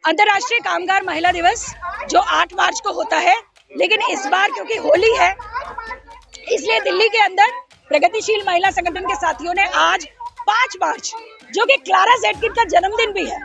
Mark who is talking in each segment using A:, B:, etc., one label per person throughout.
A: अंतर्राष्ट्रीय कामगार महिला दिवस जो 8 मार्च को होता है, लेकिन इस बार क्योंकि होली है इसलिए दिल्ली के अंदर प्रगतिशील महिला संगठन के साथियों ने आज 5 मार्च जो कि क्लारा ज़ेटकिन का जन्मदिन भी है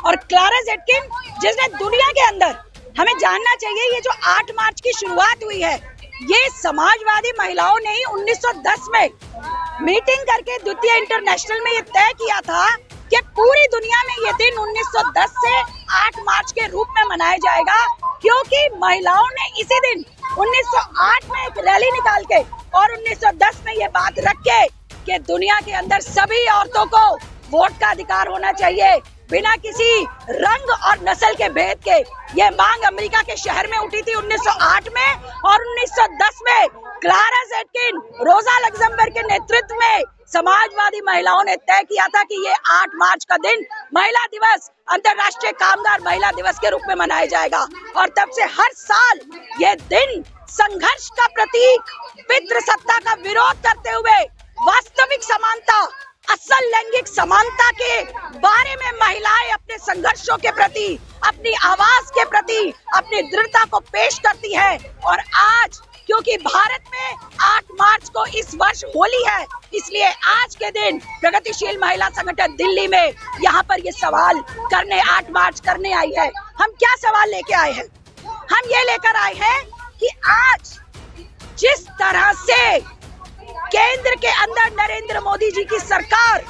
A: और क्लारा ज़ेटकिन जिसने दुनिया के अंदर हमें जानना चाहिए ये जो 8 मार्च की शुरुआत हुई है ये समाजवादी महिलाओं ने ही 1910 में मीटिंग करके द्वितीय इंटरनेशनल में ये तय किया था कि पूरी दुनिया में ये दिन 1910 से 8 मार्च के रूप में मनाया जाएगा, क्योंकि महिलाओं ने इसी दिन 1908 में एक रैली निकाल के और 1910 में ये बात रख के कि दुनिया के अंदर सभी औरतों को वोट का अधिकार होना चाहिए बिना किसी रंग और नस्ल के भेद के। ये मांग अमेरिका के शहर में उठी थी 1908 में और 1910 में क्लारा ज़ेटकिन, रोजा लग्जमबर्ग के नेतृत्व में समाजवादी महिलाओं ने तय किया था कि ये 8 मार्च का दिन महिला दिवस, अंतर्राष्ट्रीय कामगार महिला दिवस के रूप में मनाया जाएगा। और तब से हर साल ये दिन संघर्ष का प्रतीक, पितृसत्ता का विरोध करते हुए वास्तविक समानता, असल लैंगिक समानता के बारे में महिलाएं अपने संघर्षों के प्रति, अपनी आवाज के प्रति अपनी दृढ़ता को पेश करती है। और आज क्योंकि भारत में 8 मार्च को इस वर्ष होली है, इसलिए आज के दिन प्रगतिशील महिला संगठन दिल्ली में यहाँ पर ये सवाल करने 8 मार्च करने आई है। हम क्या सवाल लेके आए हैं? हम ये लेकर आए हैं कि आज जिस तरह से केंद्र के अंदर नरेंद्र मोदी जी की सरकार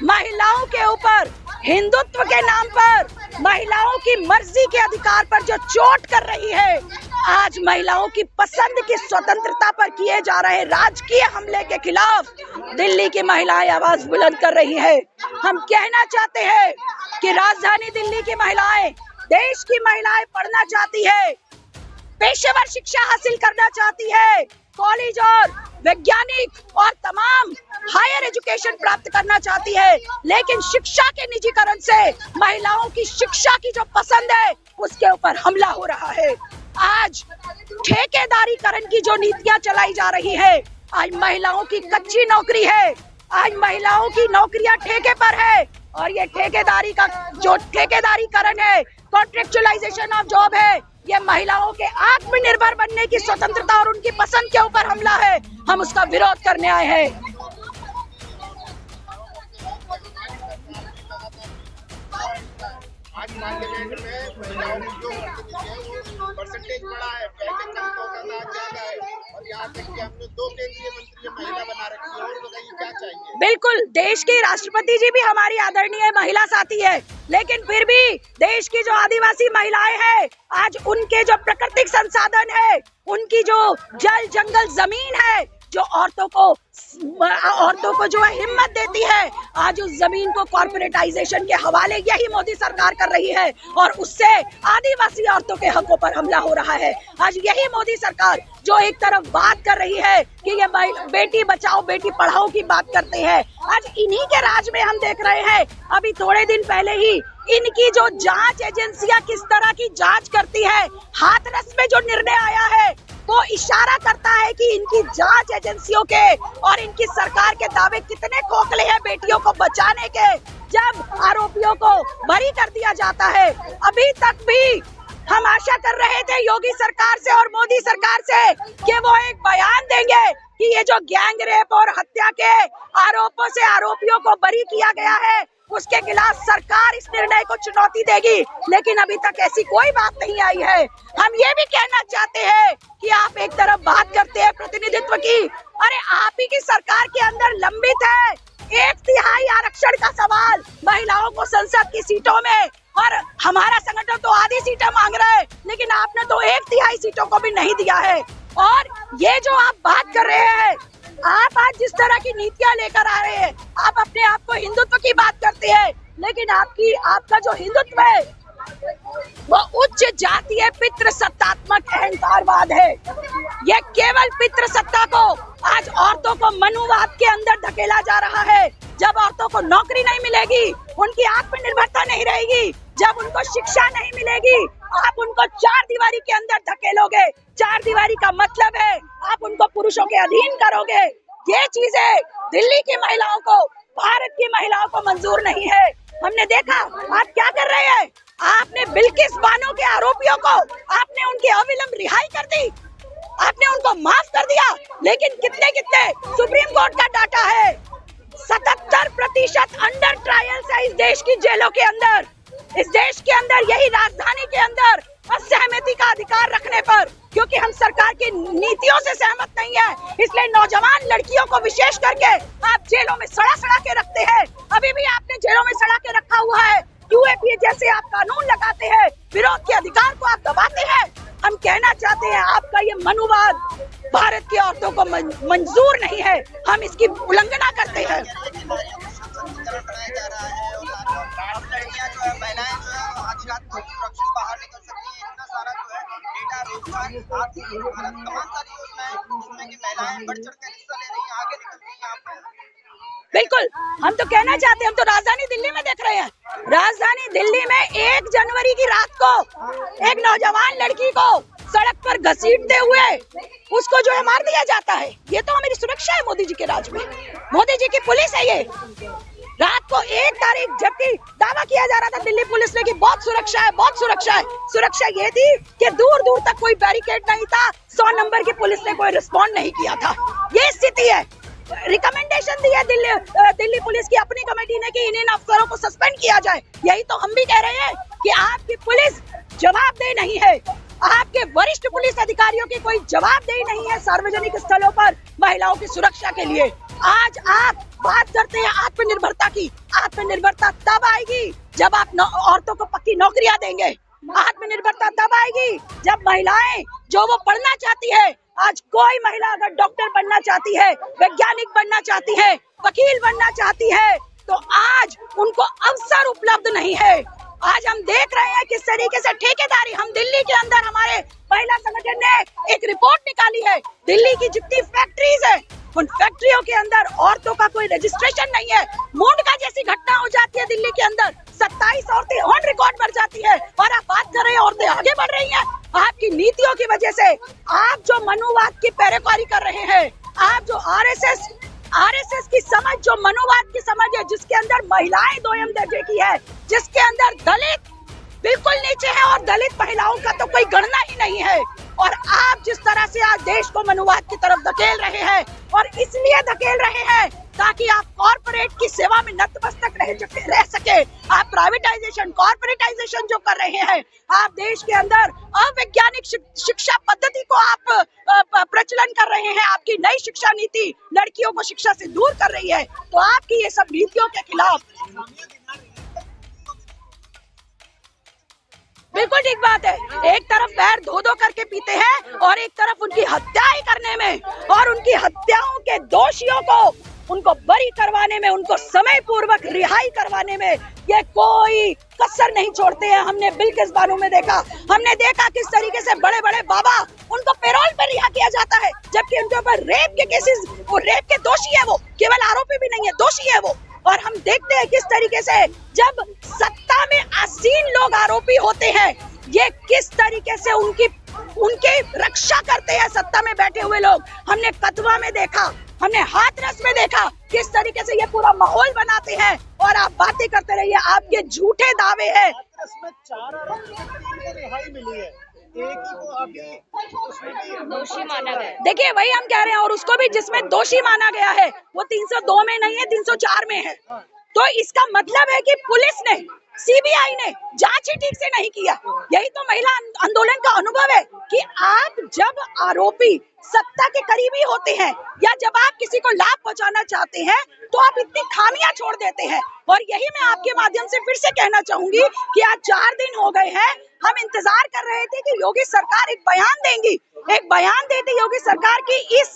A: महिलाओं के ऊपर हिंदुत्व के नाम पर महिलाओं की मर्जी के अधिकार पर जो चोट कर रही है, आज महिलाओं की पसंद की स्वतंत्रता पर किए जा रहे राजकीय हमले के खिलाफ दिल्ली की महिलाएं आवाज बुलंद कर रही है। हम कहना चाहते हैं कि राजधानी दिल्ली की महिलाएं, देश की महिलाएं पढ़ना चाहती है, पेशेवर शिक्षा हासिल करना चाहती है, कॉलेज और वैज्ञानिक और तमाम हायर एजुकेशन प्राप्त करना चाहती है, लेकिन शिक्षा के निजीकरण से महिलाओं की शिक्षा की जो पसंद है उसके ऊपर हमला हो रहा है। आज ठेकेदारीकरण की जो नीतियां चलाई जा रही है, आज महिलाओं की कच्ची नौकरी है, आज महिलाओं की नौकरियां ठेके पर है और ये ठेकेदारी का जो ठेकेदारीकरण है, कॉन्ट्रेक्चुअलाइजेशन ऑफ जॉब है, ये महिलाओं के आत्मनिर्भर बनने की स्वतंत्रता और उनकी पसंद के ऊपर हमला है। हम उसका विरोध करने आए हैं।
B: आज पार्लियामेंट में महिलाओं की जो परसेंटेज बढ़ा है, पहले कम था, आज ज्यादा है और यहाँ तक कि हमने 2 केंद्रीय मंत्री महिला बना रखी है। और बताइए क्या चाहिए?
A: बिल्कुल, देश के राष्ट्रपति जी भी हमारी आदरणीय महिला साथी है, लेकिन फिर भी देश की जो आदिवासी महिलाएं हैं, आज उनके जो प्राकृतिक संसाधन है, उनकी जो जल जंगल जमीन है, जो औरतों को जो है हिम्मत देती है, आज उस जमीन को कॉर्पोरेटाइजेशन के हवाले यही मोदी सरकार कर रही है और उससे आदिवासी औरतों के हकों पर हमला हो रहा है। आज यही मोदी सरकार जो एक तरफ बात कर रही है कि ये बेटी बचाओ बेटी पढ़ाओ की बात करते हैं, आज इन्हीं के राज में हम देख रहे हैं। अभी थोड़े दिन पहले ही इनकी जो जांच एजेंसियां किस तरह की जांच करती है, हाथरस में जो निर्णय आया है वो इशारा करता है कि इनकी जांच एजेंसियों के और इनकी सरकार के दावे कितने खोखले हैं बेटियों को बचाने के, जब आरोपियों को बरी कर दिया जाता है। अभी तक भी हम आशा कर रहे थे योगी सरकार से और मोदी सरकार से कि वो एक बयान देंगे कि ये जो गैंग रेप और हत्या के आरोपों से आरोपियों को बरी किया गया है उसके खिलाफ सरकार इस निर्णय को चुनौती देगी, लेकिन अभी तक ऐसी कोई बात नहीं आई है। हम ये भी कहना चाहते हैं कि आप एक तरफ बात करते हैं प्रतिनिधित्व की, अरे आप ही की सरकार के अंदर लंबित है 1/3 आरक्षण का सवाल महिलाओं को संसद की सीटों में, और हमारा संगठन तो आधी सीटें मांग रहा है, लेकिन आपने तो 1/3 सीटों को भी नहीं दिया है। और ये जो आप बात कर रहे हैं, आप आज जिस तरह की नीतियां लेकर आ रहे हैं, आप अपने आप को हिंदुत्व की बात करते हैं, लेकिन आपका जो हिंदुत्व है वो उच्च जातीय पितृसत्तात्मक अहंकारवाद है। ये केवल पितृसत्ता को आज औरतों को मनुवाद के अंदर धकेला जा रहा है। जब औरतों को नौकरी नहीं मिलेगी, उनकी आत्मनिर्भरता नहीं रहेगी, जब उनको शिक्षा नहीं मिलेगी, आप उनको 4 दीवारी के अंदर धकेलोगे। 4 दीवारी का मतलब है आप उनको पुरुषों के अधीन करोगे। ये चीजें दिल्ली की महिलाओं को, भारत की महिलाओं को मंजूर नहीं है। हमने देखा आप क्या कर रहे हैं, आप बिल्किस बानो के आरोपियों को आपने उनकी अविलंब रिहाई कर दी, आपने उनको माफ कर दिया। लेकिन कितने कितने सुप्रीम कोर्ट का डाटा है 77% अंडर ट्रायल्स है इस देश की जेलों के अंदर, इस देश के अंदर, यही राजधानी के अंदर असहमति का अधिकार रखने पर, क्योंकि हम सरकार की नीतियों से सहमत नहीं है, इसलिए नौजवान लड़कियों को विशेष करके आप जेलों में सड़ा सड़ा के रखते हैं। अभी भी आपने जेलों में सड़ा के रखा हुआ है। यूएपीए जैसे आप कानून लगाते हैं, विरोध के अधिकार को आप दबाते हैं। हम कहना चाहते हैं आपका ये मनोवाद भारत की औरतों को मंजूर नहीं है, हम इसकी उल्लंघना करते हैं। बिल्कुल, हम तो कहना चाहते हैं, हम तो राजधानी दिल्ली में देख रहे हैं, राजधानी दिल्ली में 1 जनवरी की रात को एक नौजवान लड़की को सड़क पर घसीटते हुए उसको जो है मार दिया जाता है। ये तो हमारी सुरक्षा है मोदी जी के राज में, मोदी जी की पुलिस है ये। रात को 1 तारीख, जबकि दावा किया जा रहा था दिल्ली पुलिस ने कि बहुत सुरक्षा है, बहुत सुरक्षा है। सुरक्षा ये थी कि दूर दूर तक कोई बैरिकेड नहीं था, 100 नंबर की पुलिस ने कोई रिस्पॉन्ड नहीं किया था। ये स्थिति है। रिकमेंडेशन दी है दिल्ली पुलिस की अपनी कमेटी ने कि इन अफसरों को सस्पेंड किया जाए। यही तो हम भी कह रहे हैं कि आपकी पुलिस जवाबदेह नहीं है, आपके वरिष्ठ पुलिस अधिकारियों की कोई जवाबदेही नहीं है सार्वजनिक स्थलों पर महिलाओं की सुरक्षा के लिए। आज आप बात करते हैं आत्मनिर्भरता की, आत्मनिर्भरता तब आएगी जब आप औरतों को पक्की नौकरियां देंगे। आत्मनिर्भरता तब आएगी जब महिलाएं जो वो पढ़ना चाहती है, आज कोई महिला अगर डॉक्टर बनना चाहती है, वैज्ञानिक बनना चाहती है, वकील बनना चाहती है, तो आज उनको अवसर उपलब्ध नहीं है। आज हम देख रहे हैं किस तरीके से ठेकेदारी, हम दिल्ली के अंदर हमारे महिला संगठन ने एक रिपोर्ट निकाली है, दिल्ली की जितनी फैक्ट्रीज है उन फैक्ट्रियों के अंदर औरतों का कोई रजिस्ट्रेशन नहीं है। मुंडका जैसी घटना हो जाती है दिल्ली के अंदर, 27 औरतें ऑन रिकॉर्ड मर जाती है, और आप बात कर रहे हैं औरतें आगे बढ़ रही हैं। आपकी नीतियों की वजह से, आप जो मनुवाद की पैरोकारी कर रहे हैं, आप जो आरएसएस की समझ, जो मनोवाद की समझ है, जिसके अंदर महिलाएं दोयम दर्जे की है, जिसके अंदर दलित बिल्कुल नीचे है और दलित महिलाओं का तो कोई गणना ही नहीं है। और आप जिस तरह से आज देश को मनुवाद की तरफ धकेल रहे हैं, और इसलिए धकेल रहे हैं ताकि आप कॉर्पोरेट की सेवा में नतमस्तक रह सके। आप प्राइवेटाइजेशन, कॉर्पोरेटाइजेशन जो कर रहे हैं, आप देश के अंदर अवैज्ञानिक शिक्षा पद्धति को आप प्रचलन कर रहे हैं। आपकी नई शिक्षा नीति लड़कियों को शिक्षा से दूर कर रही है। तो आपकी ये सब नीतियों के खिलाफ बिल्कुल ठीक बात है। एक तरफ पैर धो धो करके पीते हैं और एक तरफ उनकी हत्याएं करने में और उनकी हत्याओं के दोषियों को उनको बरी करवाने में, उनको समय पूर्वक रिहाई करवाने में ये कोई कसर नहीं छोड़ते हैं। हमने बिल्किस बानो में देखा, हमने देखा किस तरीके से बड़े बड़े बाबा उनको पैरोल पर रिहा किया जाता है, जबकि उनके ऊपर रेप के केसेस, वो रेप के दोषी है, वो केवल आरोपी भी नहीं है, दोषी है वो। और हम देखते हैं किस तरीके से जब सत्ता में आसीन लोग आरोपी होते हैं, ये किस तरीके से उनकी रक्षा करते हैं सत्ता में बैठे हुए लोग। हमने कथवा में देखा, हमने हाथरस में देखा किस तरीके से ये पूरा माहौल बनाते हैं, और आप बातें करते रहिए, आपके झूठे दावे हैं।
B: हाथरस में 4 आरोपियों को रिहाई मिली है, एक ही को अभी दोषी माना गया।
A: देखिए वही हम कह रहे हैं, और उसको भी जिसमें दोषी माना गया है वो 302 में नहीं है, 304 में है। तो इसका मतलब है कि पुलिस ने, सीबीआई ने जांच ही ठीक से नहीं किया। यही तो महिला आंदोलन का अनुभव है कि आप जब आरोपी सत्ता के करीबी होते हैं या जब आप किसी को लाभ पहुंचाना चाहते हैं तो आप इतनी खामियां छोड़ देते हैं। और यही मैं आपके माध्यम से फिर से कहना चाहूंगी कि आज 4 दिन हो गए हैं, हम इंतजार कर रहे थे कि योगी सरकार एक बयान देंगी, एक बयान देती योगी सरकार की इस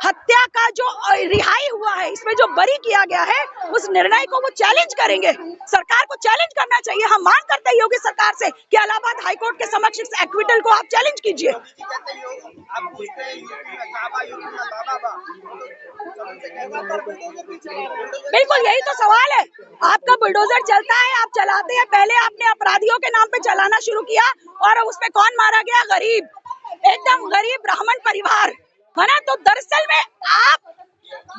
A: हत्या का जो रिहाई हुआ है, इसमें जो बरी किया गया है, उस निर्णय को वो चैलेंज करेंगे। सरकार को चैलेंज करना चाहिए। हम मांग करते हैं योगी सरकार से कि इलाहाबाद हाईकोर्ट के समक्ष इस एक्विटल को आप चैलेंज कीजिए। बिल्कुल यही तो सवाल है। आपका बुलडोजर चलता है, आप चलाते हैं, पहले आपने अपराधियों के नाम पे चलाना शुरू किया और उसमें कौन मारा गया? गरीब, एकदम गरीब ब्राह्मण परिवार, है ना। तो दरअसल में आप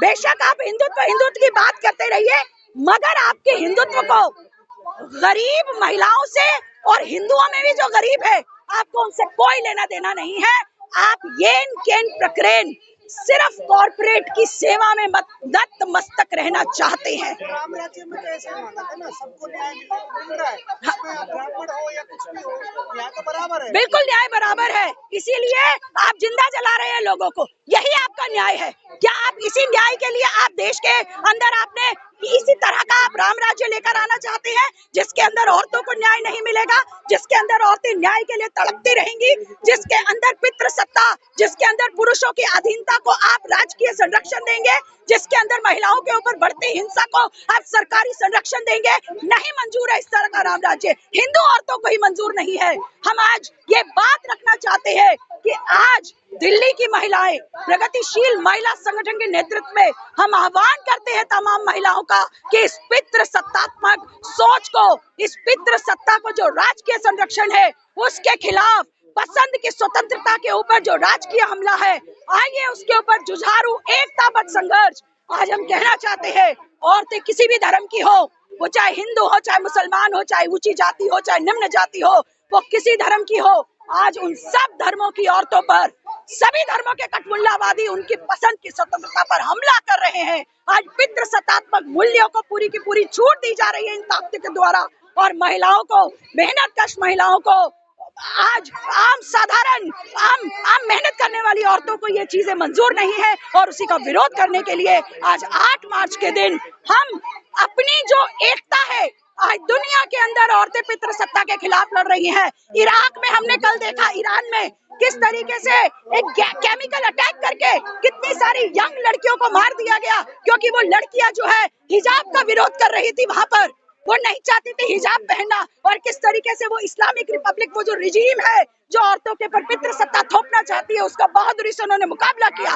A: बेशक आप हिंदुत्व की बात करते रहिए, मगर आपके हिंदुत्व को गरीब महिलाओं से और हिंदुओं में भी जो गरीब है, आपको उनसे कोई लेना देना नहीं है। आप येन केन प्रकरण सिर्फ कॉर्पोरेट की सेवा में नतमस्तक रहना चाहते हैं।
C: राम राज्य में तो ऐसे माना था ना, सबको न्याय मिल रहा है, इसमें ब्राह्मण हो या कुछ भी हो, न्याय तो बराबर है।
A: बिल्कुल न्याय बराबर है, इसीलिए आप जिंदा जला रहे हैं लोगों को, यही आपका न्याय है। क्या आप इसी न्याय के लिए आप देश के अंदर आपने इसी तरह का आप राम राज्य लेकर आना चाहते हैं, जिसके अंदर औरतों को न्याय नहीं मिलेगा, जिसके अंदर औरतें न्याय के लिए तड़पती रहेंगी, जिसके अंदर पितृसत्ता, जिसके अंदर पुरुषों की अधीनता को आप राजकीय संरक्षण देंगे, जिसके अंदर महिलाओं के ऊपर बढ़ती हिंसा को आप सरकारी संरक्षण देंगे। नहीं मंजूर है इस तरह का राम राज्य, हिंदू औरतों को ही मंजूर नहीं है। हम आज ये बात रखना चाहते हैं कि आज दिल्ली की महिलाएं प्रगतिशील महिला संगठन के नेतृत्व में हम आह्वान करते हैं तमाम महिलाओं का कि इस पितृ सत्तात्मक सोच को, इस पितृ सत्ता को जो राजकीय संरक्षण है, उसके खिलाफ पसंद की स्वतंत्रता के ऊपर जो राजकीय हमला है, आइए उसके ऊपर जुझारू एकताबद्ध संघर्ष आज हम कहना चाहते हैं। औरतें किसी भी धर्म की हो, वो चाहे हिंदू हो, चाहे मुसलमान हो, चाहे ऊंची जाति हो, चाहे निम्न जाति हो, वो किसी धर्म की हो, आज उन सब धर्मों की औरतों पर सभी धर्मों के कटमुल्लावादी उनकी पसंद की स्वतंत्रता पर हमला कर रहे हैं। आज पितृ सत्तात्मक मूल्यों को पूरी की पूरी छूट दी जा रही है इन ताकतों के द्वारा, और महिलाओं को, मेहनतकश महिलाओं को, आज आम साधारण आम मेहनत करने वाली औरतों को ये चीजें मंजूर नहीं है। और उसी का विरोध करने के लिए आज 8 मार्च के दिन हम अपनी जो एकता है, आज दुनिया के अंदर औरतें पितृसत्ता के खिलाफ लड़ रही हैं। इराक में हमने कल देखा, ईरान में किस तरीके से एक केमिकल अटैक करके कितनी सारी यंग लड़कियों को मार दिया गया, क्योंकि वो लड़कियां जो है हिजाब का विरोध कर रही थी। वहां पर वो नहीं चाहती थी हिजाब पहनना, और किस तरीके से वो इस्लामिक रिपब्लिक, वो जो रिजीम है जो औरतों के ऊपर पितृसत्ता थोपना चाहती है, उसका बहादुरी से उन्होंने मुकाबला किया।